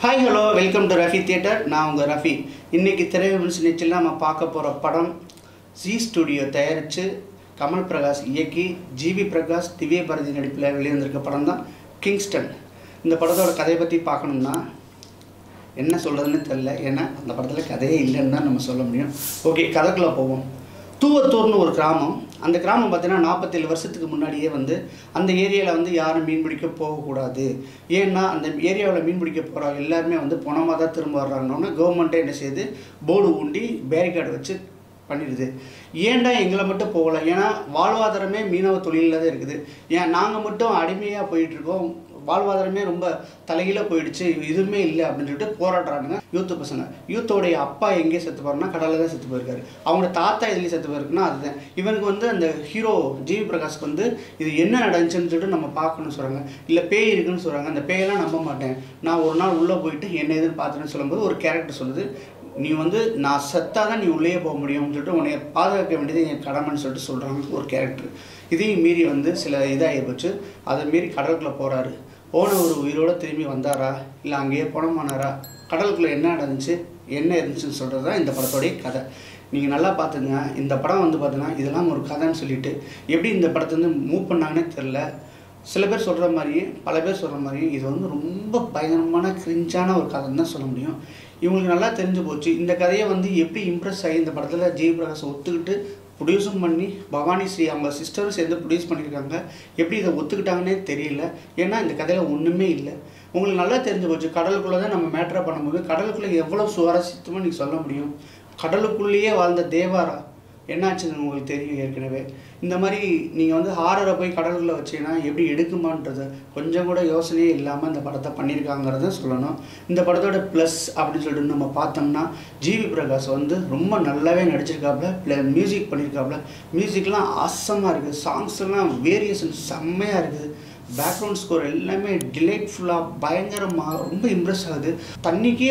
Hi hello welcome to Rafi theatre. நான் உங்கள் ரஃபி. இன்றைக்கி திரைவிமர்சன நிகழ்ச்சியில் நம்ம பார்க்க போகிற படம் ஜி ஸ்டுடியோ தயாரித்து கமல் பிரகாஷ் இயக்கி ஜிவி பிரகாஷ் திவ்ய பாரதி நடிப்பில் வெளிவந்திருக்க படம் தான் கிங்ஸ்டன். இந்த படத்தோட கதையை பற்றி பார்க்கணும்னா என்ன சொல்கிறதுன்னு தெரில, ஏன்னா அந்த படத்தில் கதையே இல்லைன்னு தான் நம்ம சொல்ல முடியும். ஓகே, கதைக்குள்ளே போவோம். தூவத்தூர்னு ஒரு கிராமம். அந்த கிராமம் பார்த்தீங்கன்னா 47 வருஷத்துக்கு முன்னாடியே அந்த ஏரியாவில் யாரும் மீன் பிடிக்க போகக்கூடாது. ஏன்னா அந்த ஏரியாவில் மீன் பிடிக்க போகிறவங்க எல்லாருமே பணமாக தான் திரும்ப வர்றாங்கன்னா கவர்மெண்ட்டே என்ன செய்யுது, போர்டு ஊண்டி பேரிகார்டு வச்சு பண்ணிடுது. ஏன்டா எங்களை மட்டும் போகலை? ஏன்னா வாழ்வாதாரமே மீனவ தொழிலில் தான் இருக்குது. ஏன் நாங்கள் மட்டும் அடிமையாக போயிட்டுருக்கோம், வாழ்வாதாரமே ரொம்ப தலைகீழ போயிடுச்சு, எதுவுமே இல்லை அப்படின்னு சொல்லிட்டு போராடுறானுங்க யூத்து பசங்க. யூத்தோடைய அப்பா எங்கே செத்து போகிறாருன்னா கடலில் தான் செத்து போயிருக்காரு. அவங்களோட தாத்தா எதுலேயும் செத்து போயிருக்குன்னா அதுதான். இவனுக்கு அந்த ஹீரோ ஜிவி பிரகாஷ்க்கு இது என்ன நடந்துச்சுன்னு சொல்லிட்டு நம்ம பார்க்கணும்னு சொல்கிறாங்க. இல்லை பேய் இருக்குன்னு சொல்கிறாங்க. அந்த பேயெல்லாம் நம்ப மாட்டேன், நான் ஒரு நாள் உள்ளே போயிட்டு என்ன எதுன்னு பார்த்துன்னு சொல்லும்போது ஒரு கேரக்டர் சொல்லுது, நீ நான் செத்தாதான் நீ உள்ளே போக முடியும்னு சொல்லிட்டு உன்னை பாதுகாக்க வேண்டியது என் கடமைன்னு சொல்லிட்டு சொல்கிறாங்க ஒரு கேரக்டர். இதையும் மீறி சில இதாகி போச்சு. அதை மீறி கடலுக்குள்ளே போகிறாரு. போன ஒரு உயிரோடு திரும்பி வந்தாரா இல்லை அங்கேயே பணமானாரா, கடலுக்குள்ளே என்ன நடந்துச்சு என்ன இருந்துச்சுன்னு சொல்கிறது தான் இந்த படத்தோடைய கதை. நீங்கள் நல்லா பார்த்துங்க. இந்த படம் பார்த்தீங்கன்னா இதெல்லாம் ஒரு கதைன்னு சொல்லிட்டு எப்படி இந்த படத்தை மூவ் பண்ணாங்கன்னே தெரில. சில பேர் சொல்கிற மாதிரியே பல பேர் சொல்கிற மாதிரியும் இது ரொம்ப பயங்கரமான கிரிஞ்சான ஒரு கதைன்னு தான் சொல்ல முடியும். இவங்களுக்கு நல்லா தெரிஞ்சு போச்சு இந்த கதையை எப்படி இம்ப்ரெஸ் ஆகி இந்த படத்தில் ஜிவி பிரகாஷ் ஒத்துக்கிட்டு ப்ரொடியூஸும் பண்ணி பவானி ஸ்ரீ அவங்க சிஸ்டரும் சேர்ந்து ப்ரொடியூஸ் பண்ணியிருக்காங்க. எப்படி இதை ஒத்துக்கிட்டாங்கன்னே தெரியல. ஏன்னா இந்த கதையில் ஒன்றுமே இல்லை. உங்களுக்கு நல்லா தெரிஞ்சு போச்சு. கடலுக்குள்ளே தான் நம்ம மேட்ராக பண்ணும்போது கடலுக்குள்ளே எவ்வளோ சுவாரஸ்யமாக நீங்கள் சொல்ல முடியும். கடலுக்குள்ளேயே வாழ்ந்த தேவாரா என்னாச்சுன்னு உங்களுக்கு தெரியும் ஏற்கனவே. இந்த மாதிரி நீங்கள் ஹாரரை போய் கடலுக்குள்ளே வச்சிங்கன்னா எப்படி எடுக்குமான்றது கொஞ்சம் கூட யோசனையே இல்லாமல் இந்த படத்தை பண்ணியிருக்காங்கிறத சொல்லணும். இந்த படத்தோட ப்ளஸ் அப்படின்னு சொல்லிட்டு நம்ம பார்த்தோம்னா ஜிவி பிரகாஷ் ரொம்ப நல்லாவே நடிச்சிருக்காப்புல, மியூசிக் பண்ணியிருக்காப்புல. மியூசிக்லாம் ஆசமாக இருக்குது, சாங்ஸ்லாம் வேரியேஷன் செம்மையாக இருக்குது. பேக்ரவுண்ட் ஸ்கோர் எல்லாமே டிலைட்ஃபுல்லாக பயங்கரமாக ரொம்ப இம்ப்ரெஸ் ஆகுது. தண்ணிக்கே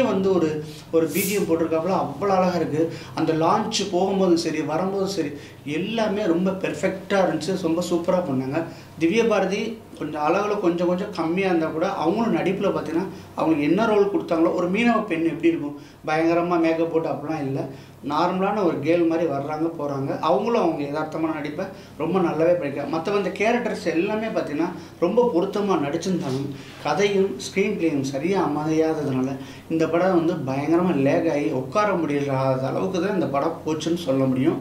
ஒரு பிஜிஎம் போட்டிருக்காப்புல, அவ்வளோ அழகாக இருக்குது. அந்த லான்ச் போகும்போதும் சரி வரும்போதும் சரி எல்லாமே ரொம்ப பெர்ஃபெக்டாக இருந்துச்சு. ரொம்ப சூப்பராக பண்ணாங்க. திவ்ய பாரதி கொஞ்சம் அளவில் கொஞ்சம் கம்மியாக இருந்தால் கூட அவங்களும் நடிப்பில் பார்த்தீங்கன்னா அவங்களுக்கு என்ன ரோல் கொடுத்தாங்களோ, ஒரு மீனவ பெண் எப்படி இருக்கும் பயங்கரமாக மேக்கப் போட்டு அப்படிலாம் இல்லை, நார்மலான ஒரு கேர்ள் மாதிரி வர்றாங்க போகிறாங்க. அவங்களும் அவங்க யதார்த்தமான நடிப்பை ரொம்ப நல்லாவே படிக்கிறாங்க. மற்ற அந்த கேரக்டர்ஸ் எல்லாமே பார்த்திங்கன்னா ரொம்ப பொருத்தமாக நடிச்சிருந்தாங்க. கதையும் ஸ்க்ரீன் பிளேயும் சரியாக அமையாததுனால இந்த படம் பயங்கரமாக லேக் ஆகி உட்கார முடியாத அளவுக்கு தான் இந்த படம் போச்சுன்னு சொல்ல முடியும்.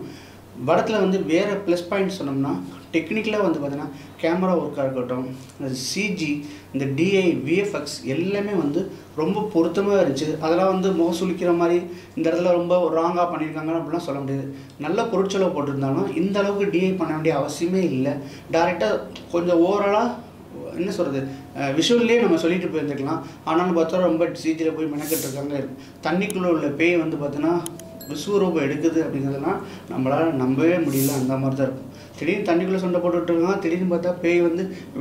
படத்தில் வேறு ப்ளஸ் பாயிண்ட் சொன்னோம்னா டெக்னிக்கலாக பார்த்தீங்கன்னா கேமரா ஒர்க்காக இருக்கட்டும், சிஜி, இந்த டிஐ, விஎஃப்எக்ஸ் எல்லாமே ரொம்ப பொருத்தமாக இருந்துச்சு. அதெல்லாம் முகசுளிக்கிற மாதிரி இந்த இடத்துல ரொம்ப ராங்காக பண்ணியிருக்காங்கன்னு அப்படிலாம் சொல்ல முடியாது. நல்ல பொருட்செலவு போட்டிருந்தாலும் இந்த அளவுக்கு டிஐ பண்ண வேண்டிய அவசியமே இல்லை. டேரெக்டாக கொஞ்சம் ஓவராலாக என்ன சொல்கிறது விஷுவல்லே நம்ம சொல்லிட்டு போயிருந்துக்கலாம். ஆனாலும் பார்த்தா ரொம்ப சிஜியில் போய் மெனக்கெட்டுருக்காங்க. தண்ணிக்குள்ளே உள்ள பேய் பார்த்தீங்கன்னா விஸ்வரூபம் எடுக்குது அப்படிங்கிறதுலாம் நம்மளால் நம்பவே முடியல. அந்த மாதிரி தான் இருக்கும். திடீர்னு தண்ணிக்குள்ளே சண்டை போட்டுட்ருக்காங்க, திடீர்னு பார்த்தா பேய்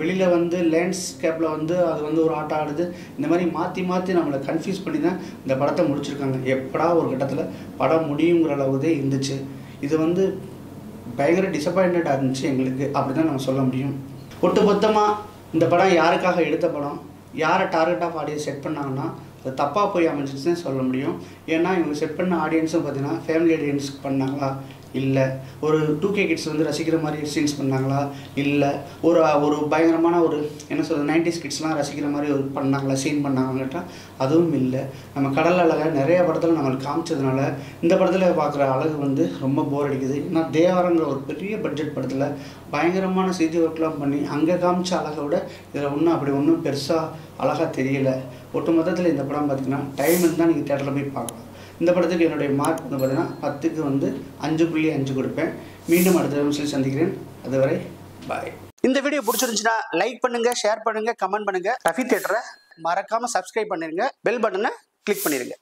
வெளியில் லேண்ட்ஸ்கேப்பில் அது ஒரு ஆட்டம் ஆடுது. இந்த மாதிரி மாற்றி நம்மளை கன்ஃபியூஸ் பண்ணி தான் இந்த படத்தை முடிச்சிருக்காங்க. எப்படா ஒரு கட்டத்தில் படம் முடியுங்கிற அளவுக்கு தான் இருந்துச்சு. இது பயங்கர டிசப்பாயிண்டடாக இருந்துச்சு எங்களுக்கு, அப்படி தான் நம்ம சொல்ல முடியும். ஒட்டுமொத்தமாக இந்த படம் யாருக்காக எடுத்த படம், யாரை டார்கெட் ஆஃப் ஆடியன்ஸ் செட் பண்ணாங்கன்னா அது தப்பாக போய் அமைஞ்சிச்சுன்னு சொல்ல முடியும். ஏன்னா இவங்க செட் பண்ண ஆடியன்ஸும் பார்த்தீங்கன்னா ஃபேமிலி ஆடியன்ஸ்க்கு பண்ணாங்களா இல்லை, ஒரு 2K கிட்ஸ் ரசிக்கிற மாதிரி சீன்ஸ் பண்ணாங்களா இல்லை, ஒரு பயங்கரமான என்ன சொல்கிறது 90s கிட்ஸ்லாம் ரசிக்கிற மாதிரி பண்ணாங்களா சீன் பண்ணாங்கன்னு அதுவும் இல்லை. நம்ம கடல் அழகாக நிறைய படத்தில் நம்மளுக்கு காமிச்சதுனால இந்த படத்தில் பார்க்குற அழகு ரொம்ப போர் அடிக்குது. ஏன்னா தேவாரங்கிற ஒரு பெரிய பட்ஜெட் படத்தில் பயங்கரமான சிஜி ஒர்க்லாம் பண்ணி அங்கே காமிச்ச அழகை விட இதில் ஒன்றும் பெருசாக அழகாக தெரியலை. ஒட்டு மொத்தத்தில் இந்த படம் பார்த்திங்கன்னா டைம் இருந்தால் நீங்கள் தேட்டரில் போய் பார்க்கலாம். இந்த படத்துக்கு என்னுடைய மார்க் பார்த்தீங்கன்னா 10க்கு 5.5 கொடுப்பேன். மீண்டும் அடுத்த நிமிஷத்தில் சந்திக்கிறேன். அதுவரை பாய். இந்த வீடியோ பிடிச்சிருந்துச்சுன்னா லைக் பண்ணுங்கள், ஷேர் பண்ணுங்கள், கமெண்ட் பண்ணுங்கள். ரஃபி தியேட்டரை மறக்காமல் சப்ஸ்கிரைப் பண்ணிடுங்க. பெல் பட்டனை கிளிக் பண்ணிடுங்க.